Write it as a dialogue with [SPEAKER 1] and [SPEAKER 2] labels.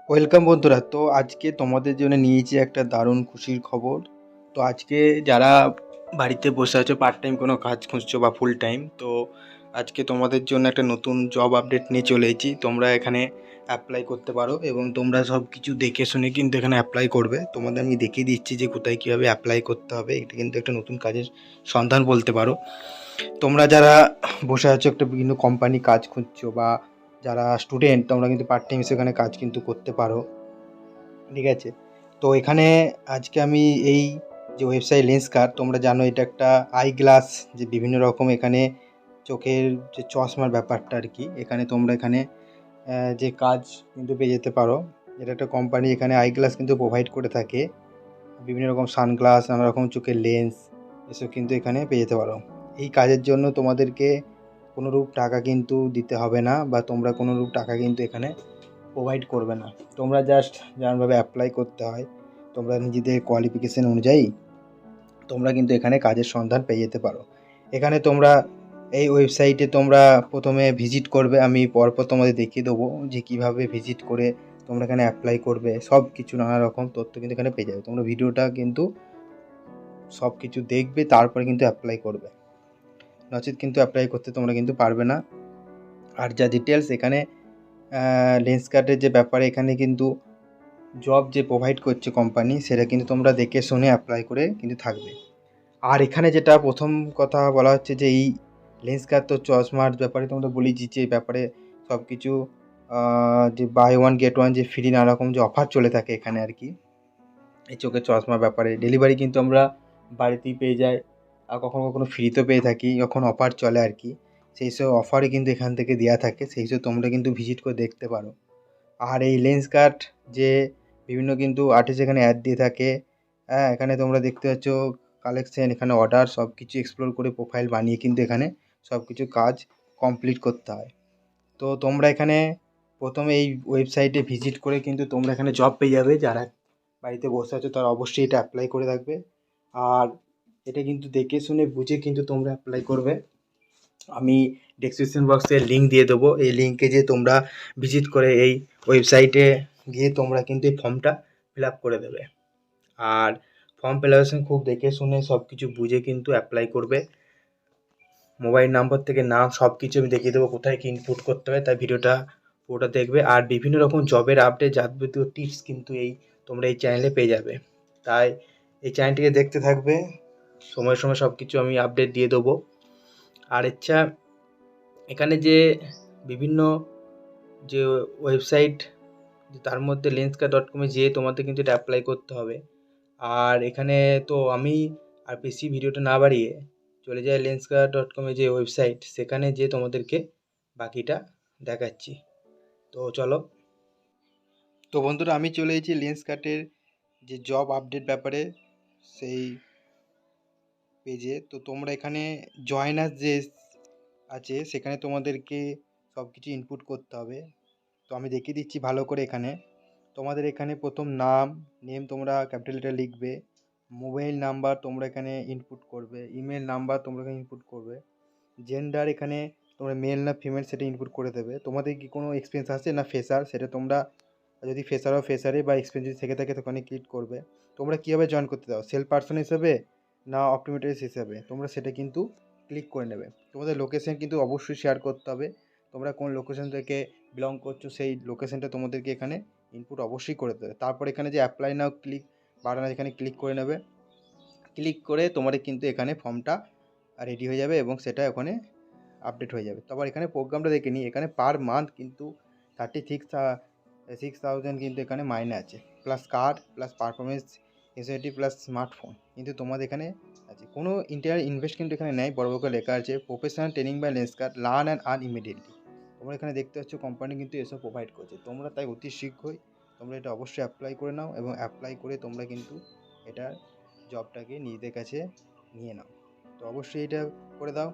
[SPEAKER 1] Welcome বন্ধুরা। তো আজকে তোমাদের জন্য নিয়েছি একটা দারুণ খুশির খবর। তো আজকে যারা বাড়িতে বসে আছো, পার্ট টাইম কোনো কাজ খুঁজছো বা ফুল টাইম, তো আজকে তোমাদের জন্য একটা নতুন জব আপডেট নিয়ে চলে এসেছি। তোমরা এখানে অ্যাপ্লাই করতে পারো এবং তোমরা সব কিছু দেখে শুনে কিন্তু এখানে অ্যাপ্লাই করবে। তোমাদের আমি দেখিয়ে দিচ্ছি যে কোথায় কীভাবে অ্যাপ্লাই করতে হবে। এটা কিন্তু একটা নতুন কাজের সন্ধান বলতে পারো। তোমরা যারা বসে আছো, একটা বিভিন্ন কোম্পানি কাজ খুঁজছো, বা যারা স্টুডেন্ট, তোমরা কিন্তু পার্ট টাইম সেখানে কাজ কিন্তু করতে পারো। ঠিক আছে। তো এখানে আজকে আমি এই যে ওয়েবসাইট লেন্সকার্ট, তোমরা জানো এটা একটা আই গ্লাস, যে বিভিন্ন রকম এখানে চোখের যে চশমার ব্যাপারটা আর কি, এখানে তোমরা এখানে যে কাজ কিন্তু পেয়ে যেতে পারো। এটা একটা কোম্পানি এখানে আই গ্লাস কিন্তু প্রোভাইড করে থাকে। বিভিন্ন রকম সানগ্লাস, নানা রকম চোখের লেন্স, এসব কিন্তু এখানে পেয়ে যেতে পারো। এই কাজের জন্য তোমাদেরকে কোনোরূপ টাকা কিন্তু দিতে হবে না, বা তোমরা কোনোরূপ টাকা কিন্তু এখানে প্রোভাইড করবে না। তোমরা জাস্ট যেমনভাবে অ্যাপ্লাই করতে হয়, তোমরা নিজেদের কোয়ালিফিকেশান অনুযায়ী তোমরা কিন্তু এখানে কাজের সন্ধান পেয়ে যেতে পারো। এখানে তোমরা এই ওয়েবসাইটে তোমরা প্রথমে ভিজিট করবে। আমি পরপর তোমাদের দেখিয়ে দেবো যে কীভাবে ভিজিট করে তোমরা এখানে অ্যাপ্লাই করবে। সব কিছু নানা রকম তথ্য কিন্তু এখানে পেয়ে যাবে। তোমরা ভিডিওটা কিন্তু সব কিছু দেখবে, তারপরে কিন্তু অ্যাপ্লাই করবে, নচেত কিন্তু অ্যাপ্লাই করতে তোমরা কিন্তু পারবে না। আর যা ডিটেলস এখানে লেন্সকার্টের যে ব্যাপারে, এখানে কিন্তু জব যে প্রোভাইড করছে কোম্পানি, সেটা কিন্তু তোমরা দেখে শুনে অ্যাপ্লাই করে কিন্তু থাকবে। আর এখানে যেটা প্রথম কথা বলা হচ্ছে যে এই লেন্সকার্ট তো চশমার ব্যাপারে তোমরা বলেছি, যে এই ব্যাপারে সব কিছু যে বাই ওয়ান গেট ওয়ান যে ফ্রি নানা রকম যে অফার চলে থাকে এখানে আর কি। এই চোখের চশমার ব্যাপারে ডেলিভারি কিন্তু আমরা বাড়িতেই পেয়ে যাই, আর কখনো কখনো ফ্রিতেও পেয়ে থাকি, যখন অফার চলে আর কি। সেই সব অফারই কিন্তু এখান থেকে দেওয়া থাকে, সেই সব তোমরা কিন্তু ভিজিট করে দেখতে পারো। আর এই লেন্সকার্ট যে বিভিন্ন কিন্তু আর্টিস্ট এখানে অ্যাড দিয়ে থাকে। হ্যাঁ, এখানে তোমরা দেখতে পাচ্ছ কালেকশন, এখানে অর্ডার, সব কিছু এক্সপ্লোর করে প্রোফাইল বানিয়ে কিন্তু এখানে সব কিছু কাজ কমপ্লিট করতে হয়। তো তোমরা এখানে প্রথমে এই ওয়েবসাইটে ভিজিট করে কিন্তু তোমরা এখানে জব পেয়ে যাবে। যারা বাড়িতে বসে আছো তারা অবশ্যই এটা অ্যাপ্লাই করে রাখবে। আর এটা কিন্তু দেখে শুনে বুঝে কিন্তু তোমরা অ্যাপ্লাই করবে। আমি ডেসক্রিপশন বক্সে লিঙ্ক দিয়ে দেবো, এই লিঙ্কে যে তোমরা ভিজিট করে এই ওয়েবসাইটে গিয়ে তোমরা কিন্তু এই ফর্মটা ফিল আপ করে দেবে। আর ফর্ম ফিল আপের খুব দেখে শুনে সব কিছু বুঝে কিন্তু অ্যাপ্লাই করবে। মোবাইল নাম্বার থেকে নাম সব কিছু আমি দেখিয়ে দেবো, কোথায় কি ইনপুট করতে হয়, তাই ভিডিওটা পুরোটা দেখবে। আর বিভিন্ন রকম জবের আপডেট, যাবতীয় টিপস কিন্তু তোমরা এই চ্যানেলে পেয়ে যাবে। তাই এই চ্যানেলটিকে দেখতে থাকবে, সময় সময় সব কিছু আমি আপডেট দিয়ে দেবো। আর ইচ্ছা এখানে যে বিভিন্ন যে ওয়েবসাইট, তার মধ্যে lenskart.com-এ যেয়ে তোমাদের কিন্তু এটা অ্যাপ্লাই করতে হবে। আর এখানে তো আমি আর বেশি ভিডিওটা না বাড়িয়ে চলে যাই lenskart.com-এ যে ওয়েবসাইট, সেখানে যেয়ে তোমাদেরকে বাকিটা দেখাচ্ছি। তো চলো। তো বন্ধুরা, আমি চলে এসেছি লেন্সকার্টের যে জব আপডেট ব্যাপারে সেই পেজে। তো তোমরা এখানে জয়েনার যে আছে, সেখানে তোমাদেরকে সব কিছু ইনপুট করতে হবে। তো আমি দেখিয়ে দিচ্ছি ভালো করে। এখানে তোমাদের এখানে প্রথম নেম তোমরা ক্যাপিটাল লেটার লিখবে, মোবাইল নাম্বার তোমরা এখানে ইনপুট করবে, ইমেল নাম্বার তোমরা এখানে ইনপুট করবে, জেন্ডার এখানে তোমরা মেল না ফিমেল সেটা ইনপুট করে দেবে। তোমাদের কি কোনো এক্সপিরিয়েন্স আছে না ফ্রেশার, সেটা তোমরা যদি ফ্রেশারও ফ্রেশারে, বা এক্সপিরিয়েন্স যদি থেকে থাকে তো ওখানে ক্লিক করবে। তোমরা কীভাবে জয়েন করতে দাও, সেলফ পার্সন হিসেবে না অপটোমেট্রিস্ট হিসেবে, তোমরা সেটা কিন্তু ক্লিক করে নেবে। তোমাদের লোকেশন কিন্তু অবশ্যই শেয়ার করতে হবে, তোমরা কোন লোকেশন থেকে বিলং করছো সেই লোকেশনটা তোমাদেরকে এখানে ইনপুট অবশ্যই করে দেবে। তারপর এখানে যে অ্যাপ্লাই নাও ক্লিক বাটন আছে, এখানে ক্লিক করে নেবে। ক্লিক করে তোমাদের কিন্তু এখানে ফর্মটা রেডি হয়ে যাবে এবং সেটা ওখানে আপডেট হয়ে যাবে। তারপর এখানে প্রোগ্রামটা দেখে নিই। এখানে পার মান্থ কিন্তু 36,000 কিন্তু এখানে মাইনে আছে, plus card, plus performance SIT, plus smartphone কিন্তু তোমাদের এখানে আছে। কোনো ইন্টারনাল ইনভেস্ট কিন্তু এখানে নেই। বড় বড় করে লেখা আছে professional training by Lenskart, learn and earn immediately. তোমরা এখানে দেখতে পাচ্ছ কোম্পানি কিন্তু এসব প্রোভাইড করছে। তোমরা তাই অতি শীঘ্রই তোমরা এটা অবশ্যই অ্যাপ্লাই করে নাও, এবং অ্যাপ্লাই করে তোমরা কিন্তু এটা জবটাকে নিজেদের কাছে নিয়ে নাও। তো অবশ্যই এটা করে দাও।